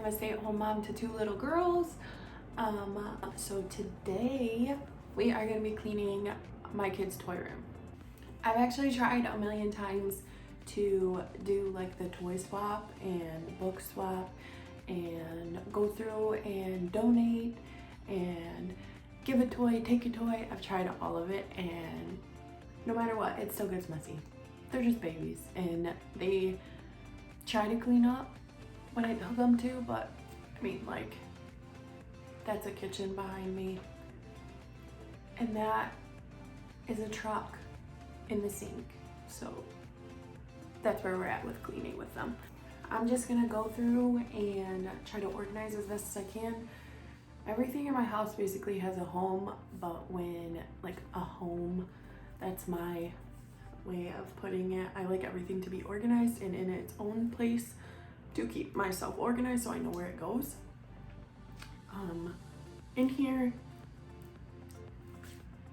a stay-at-home mom to 2 little girls. So today we are going to be cleaning my kids' toy room. I've actually tried a million times to do like the toy swap and book swap and go through and donate and give a toy, take a toy. I've tried all of it, and no matter what, it still gets messy. They're just babies and they try to clean up when I tell them to, but I mean, like, that's a kitchen behind me and that is a truck in the sink. So that's where we're at with cleaning with them. I'm just gonna go through and try to organize as best as I can. Everything in my house basically has a home, but when like a home, that's my way of putting it. I like everything to be organized and in its own place to keep myself organized so I know where it goes. In here,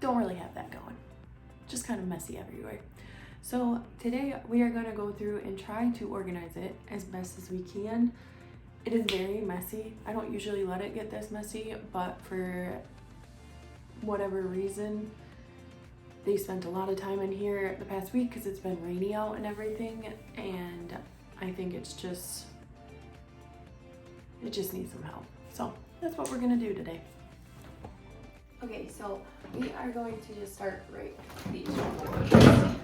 don't really have that going. Just kind of messy everywhere. So today we are gonna go through and try to organize it as best as we can. It is very messy. I don't usually let it get this messy, but for whatever reason, they spent a lot of time in here the past week because it's been rainy out and everything, and I think it just needs some help. So that's what we're gonna do today. Okay, so we are going to just start right these. I'm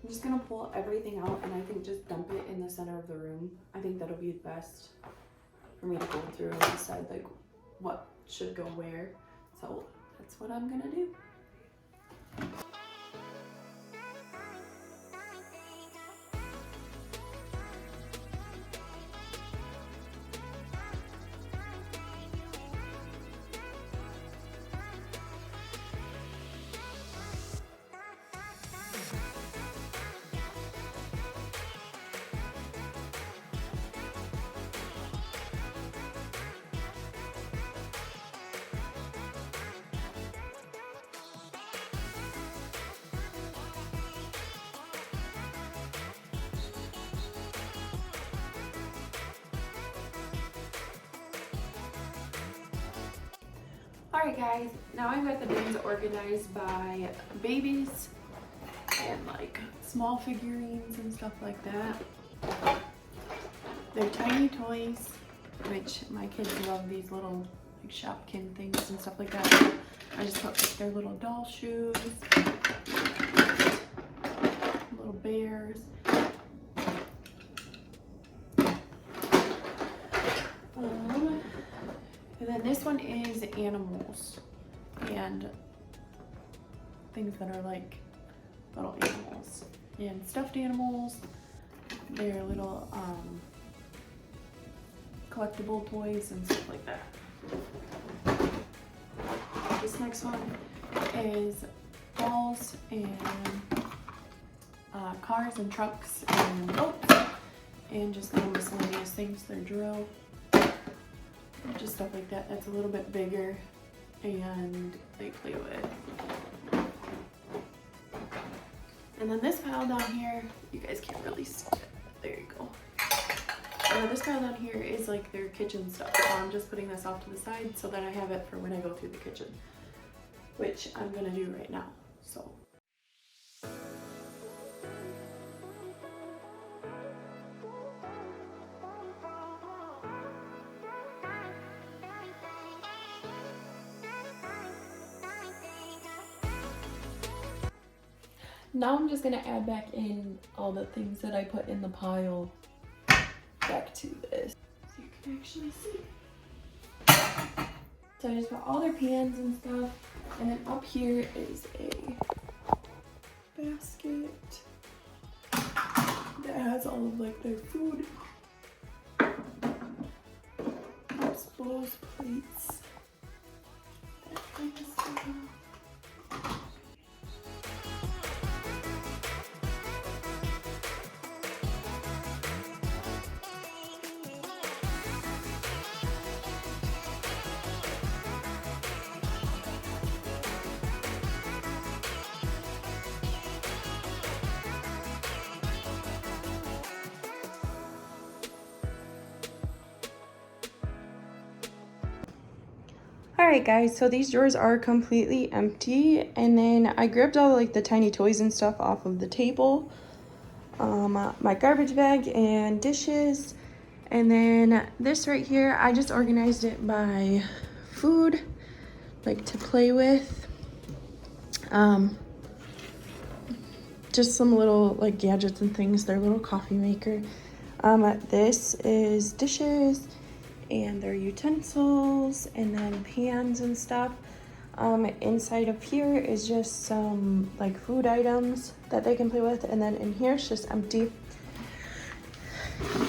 just gonna pull everything out and I think just dump it in the center of the room. I think that'll be best for me to go through and decide like what should go where. So that's what I'm gonna do. Alright guys, now I've got the bins organized by babies and like small figurines and stuff like that. They're tiny toys, which my kids love these little like Shopkin things and stuff like that. I just put like their little doll shoes, little bears. And then this one is animals and things that are like little animals and stuffed animals. They're little collectible toys and stuff like that. This next one is balls and cars and trucks and boats and just little miscellaneous things. Their drill. Just stuff like that. That's a little bit bigger and they play with. And then this pile down here, you guys can't really see it. There you go. This pile down here is like their kitchen stuff. So I'm just putting this off to the side so that I have it for when I go through the kitchen, which I'm gonna do right now. So. Now I'm just gonna add back in all the things that I put in the pile back to this, so you can actually see. So I just put all their pans and stuff, and then up here is a basket that has all of like their food, cups, bowls, plates, that kind of stuff. Alright guys, so these drawers are completely empty, and then I grabbed all like the tiny toys and stuff off of the table, my garbage bag and dishes, and then this right here, I just organized it by food, like to play with. Just some little like gadgets and things, their little coffee maker. This is dishes and their utensils and then pans and stuff. Inside of here is just some like food items that they can play with, and then in here it's just empty.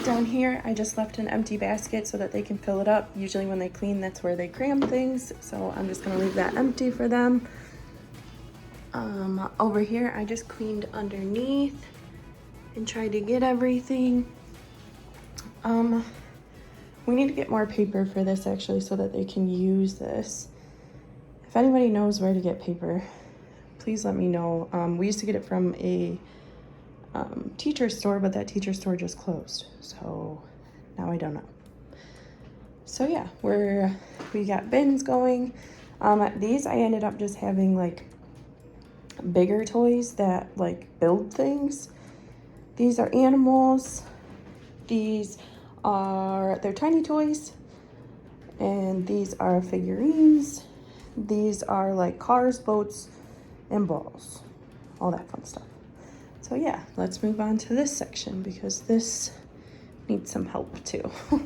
Down here I just left an empty basket so that they can fill it up. Usually when they clean, that's where they cram things, so I'm just gonna leave that empty for them. Over here I just cleaned underneath and tried to get everything. We need to get more paper for this actually so that they can use this. If anybody knows where to get paper, please let me know. We used to get it from a teacher store, but that teacher store just closed, so now I don't know. So yeah, we got bins going. These I ended up just having like bigger toys that like build things. These are animals. They're tiny toys, and these are figurines. These are like cars, boats, and balls, all that fun stuff. So yeah, let's move on to this section because this needs some help too. All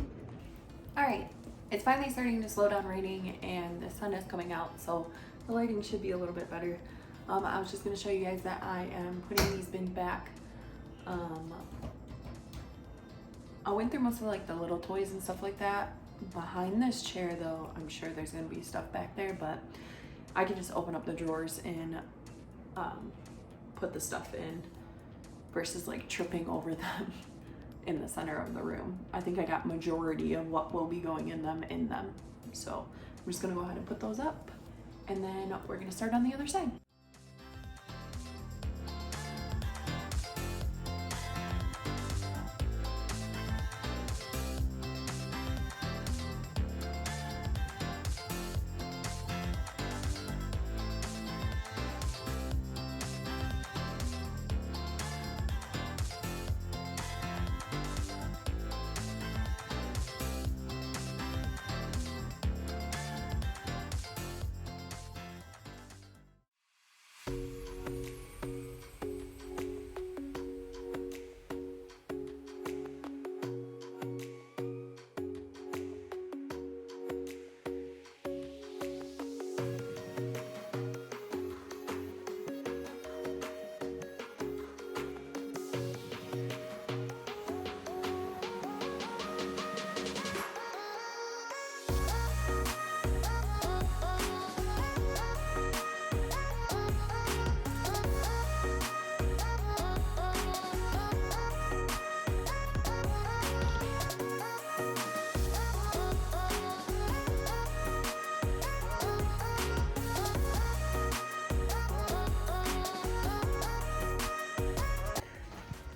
right, it's finally starting to slow down raining and the sun is coming out, so the lighting should be a little bit better. I was just gonna show you guys that I am putting these bins back. I went through most of like the little toys and stuff like that. Behind this chair though, I'm sure there's gonna be stuff back there, but I can just open up the drawers and put the stuff in versus like tripping over them in the center of the room. I think I got majority of what will be going in them. So I'm just gonna go ahead and put those up, and then we're gonna start on the other side.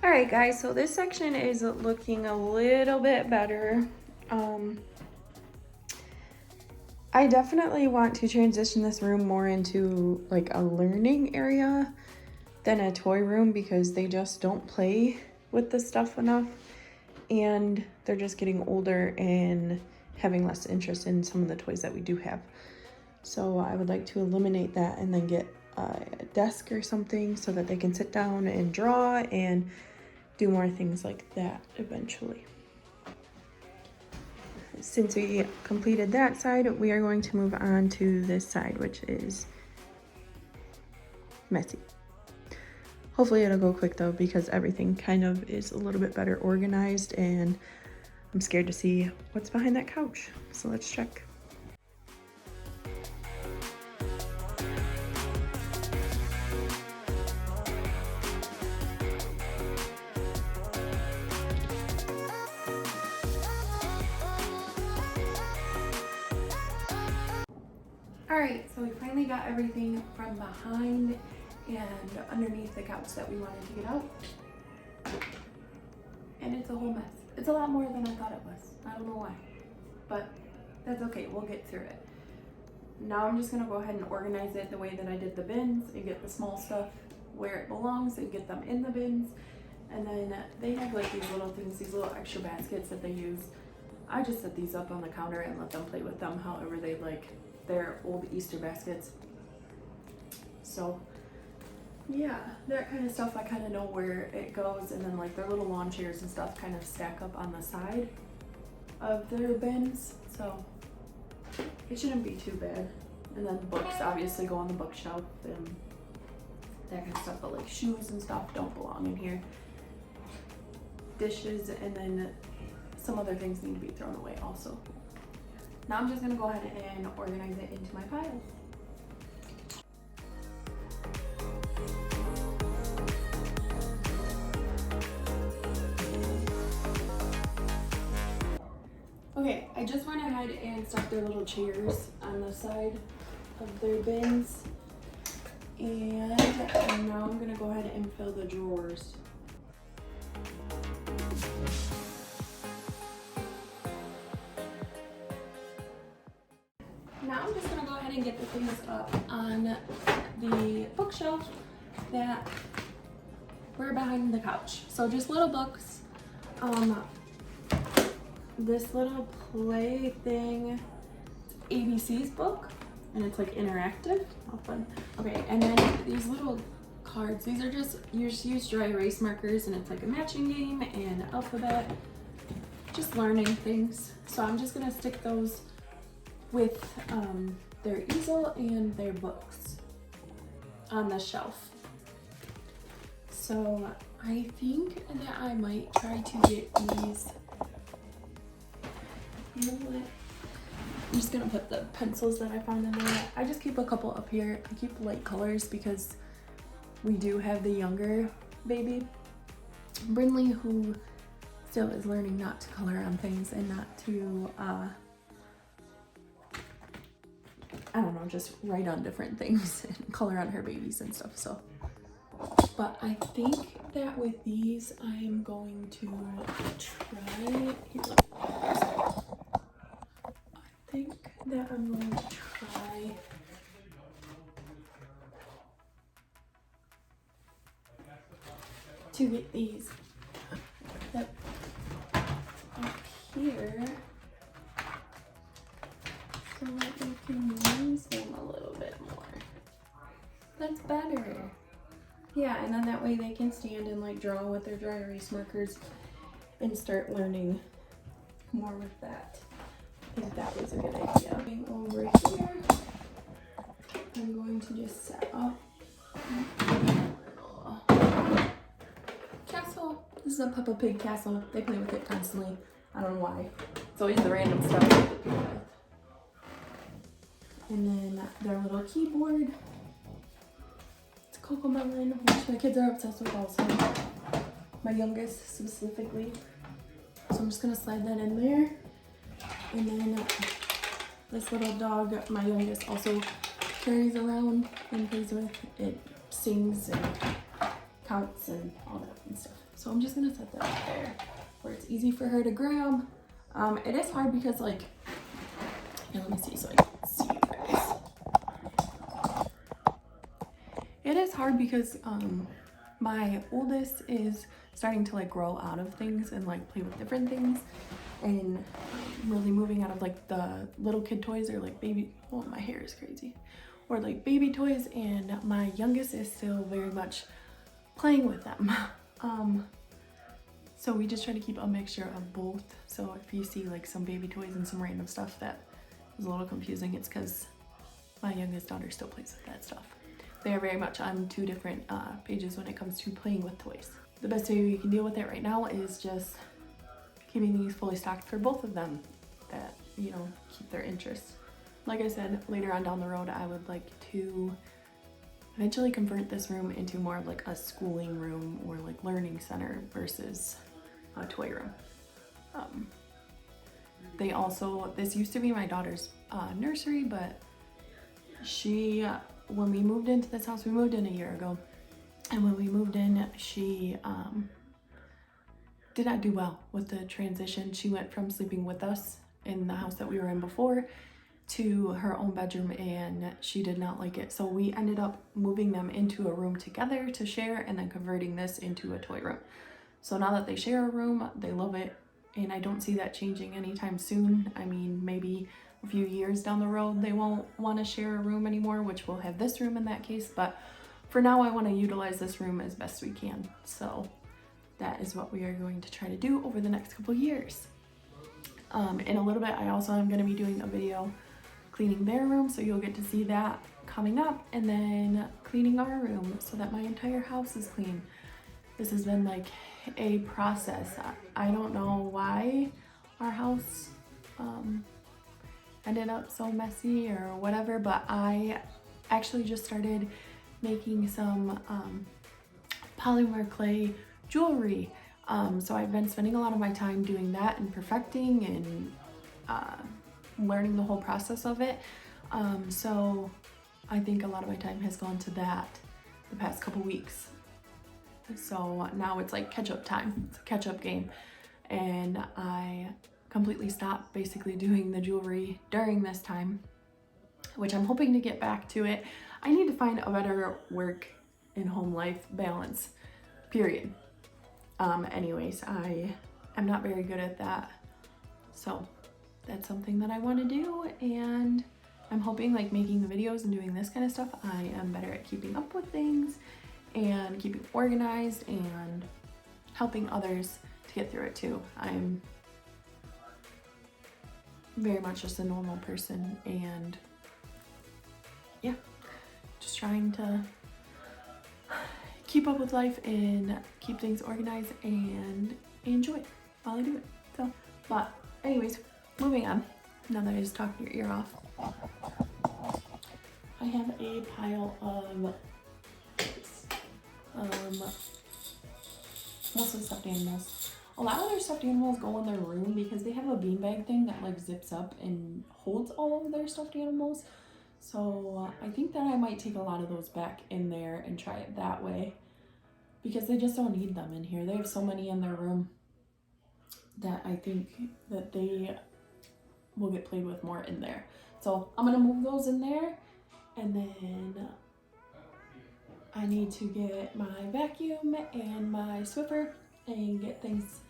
Alright guys, so this section is looking a little bit better. I definitely want to transition this room more into like a learning area than a toy room because they just don't play with the stuff enough, and they're just getting older and having less interest in some of the toys that we do have. So I would like to eliminate that and then get a desk or something so that they can sit down and draw and do more things like that eventually. Since we completed that side, we are going to move on to this side, which is messy. Hopefully it'll go quick though, because everything kind of is a little bit better organized, and I'm scared to see what's behind that couch. So let's check. Alright, so we finally got everything from behind and underneath the couch that we wanted to get out. And it's a whole mess. It's a lot more than I thought it was. I don't know why, but that's okay, we'll get through it. now I'm just gonna go ahead and organize it the way that I did the bins and get the small stuff where it belongs and get them in the bins. And then they have like these little things, these little extra baskets that they use. I just set these up on the counter and let them play with them however they like. They're old Easter baskets. So yeah, that kind of stuff, I kind of know where it goes. And then like their little lawn chairs and stuff kind of stack up on the side of their bins. So it shouldn't be too bad. And then books obviously go on the bookshelf and that kind of stuff, but like shoes and stuff don't belong in here. Dishes and then some other things need to be thrown away also. Now I'm just gonna go ahead and organize it into my piles. Okay, I just went ahead and stuck their little chairs on the side of their bins. And now I'm gonna go ahead and fill the drawers. Now I'm just gonna go ahead and get the things up on the bookshelf that were behind the couch. So just little books. This little play thing, ABC's book, and it's like interactive. How fun. Okay, and then these little cards. These are just, you just use dry erase markers and it's like a matching game and alphabet. Just learning things. So I'm just gonna stick those with their easel and their books on the shelf. So I think that I might try to get these. You know what? I'm just gonna put the pencils that I found in there. I just keep a couple up here. I keep light colors because we do have the younger baby, Brindley, who still is learning not to color on things and not to, I don't know, just write on different things and color on her babies and stuff. So, but I think that with these, I am going to try. I think that I'm going to try to get these up here so that we can use them a little bit more. That's better. Yeah, and then that way they can stand and like draw with their dry erase markers and start learning more with that. I think that was a good idea. Over here, I'm going to just set up a little castle. This is a Peppa Pig castle. They play with it constantly. I don't know why. It's always the random stuff that they play with. And then their little keyboard. It's Cocomelon, which my kids are obsessed with also. My youngest specifically. So I'm just gonna slide that in there. And then this little dog, my youngest, also carries around and plays with. It sings and counts and all that fun stuff. So I'm just gonna set that up there where it's easy for her to grab. It is hard because like, here, let me see so I can see you guys. It is hard because my oldest is starting to like grow out of things and like play with different things. And really moving out of like the little kid toys or like baby, oh my hair is crazy, or like baby toys, and my youngest is still very much playing with them. So we just try to keep a mixture of both. So if you see like some baby toys and some random stuff that is a little confusing, it's because my youngest daughter still plays with that stuff. They are very much on two different pages when it comes to playing with toys. The best way we can deal with it right now is just keeping these fully stocked for both of them that, you know, keep their interest. Like I said, later on down the road, I would like to eventually convert this room into more of like a schooling room or like learning center versus a toy room. They also, this used to be my daughter's nursery, but she, when we moved into this house, we moved in a year ago, and when we moved in, she did not do well with the transition. She went from sleeping with us in the house that we were in before to her own bedroom and she did not like it. So we ended up moving them into a room together to share and then converting this into a toy room. So now that they share a room, they love it, and I don't see that changing anytime soon. I mean, maybe a few years down the road they won't want to share a room anymore, which we'll have this room in that case, but for now I want to utilize this room as best we can. So that is what we are going to try to do over the next couple years. In a little bit I also am going to be doing a video cleaning their room, so you'll get to see that coming up, and then cleaning our room so that my entire house is clean. This has been like a process. I don't know why our house ended up so messy or whatever, but I actually just started making some polymer clay jewelry. So I've been spending a lot of my time doing that and perfecting and learning the whole process of it. So I think a lot of my time has gone to that the past couple weeks. So now it's like catch-up time. It's a catch-up game. And I completely stopped basically doing the jewelry during this time, which I'm hoping to get back to it. I need to find a better work and home life balance, period. Anyways, I am not very good at that. So that's something that I want to do, and I'm hoping like making the videos and doing this kind of stuff, I am better at keeping up with things and keeping organized and helping others to get through it too. I'm very much just a normal person, and yeah, just trying to keep up with life and keep things organized and enjoy it while I do it. So, but anyways, moving on. Now that I just talked your ear off, I have a pile of most of the stuffed animals. A lot of their stuffed animals go in their room because they have a beanbag thing that like zips up and holds all of their stuffed animals. So I think that I might take a lot of those back in there and try it that way, because they just don't need them in here. They have so many in their room that I think that they will get played with more in there. So I'm gonna move those in there, and then I need to get my vacuum and my Swiffer and get things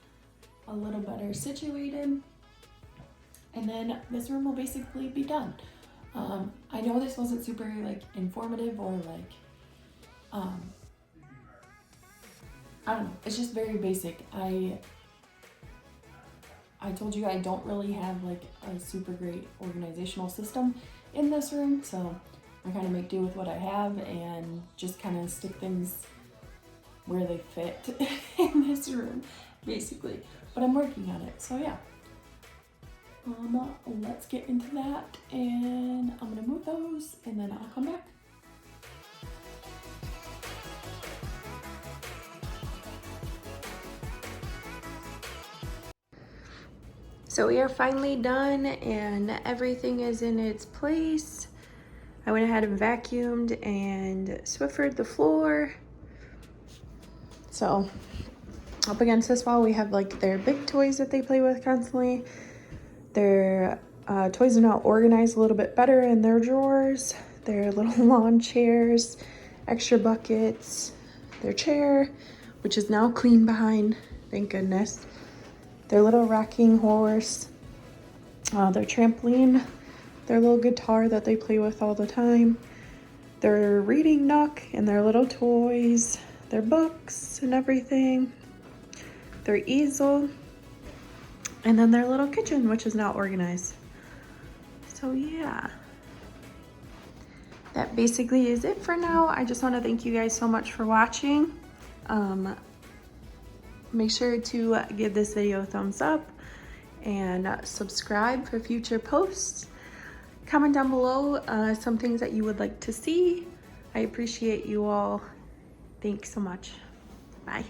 a little better situated, and then this room will basically be done. I know this wasn't super like informative or like I don't know, it's just very basic. I told you I don't really have like a super great organizational system in this room, so I kind of make do with what I have and just kind of stick things where they fit in this room, basically. But I'm working on it, so yeah. Let's get into that, and I'm gonna move those and then I'll come back. So we are finally done and everything is in its place. I went ahead and vacuumed and Swiffered the floor. So up against this wall we have like their big toys that they play with constantly. Their toys are now organized a little bit better in their drawers. Their little lawn chairs, extra buckets, their chair, which is now clean behind, thank goodness. Their little rocking horse, their trampoline, their little guitar that they play with all the time, their reading nook and their little toys, their books and everything, their easel, and then their little kitchen, which is now organized. So yeah, that basically is it for now. I just want to thank you guys so much for watching. Make sure to give this video a thumbs up and subscribe for future posts. Comment down below some things that you would like to see. I appreciate you all. Thanks so much. Bye.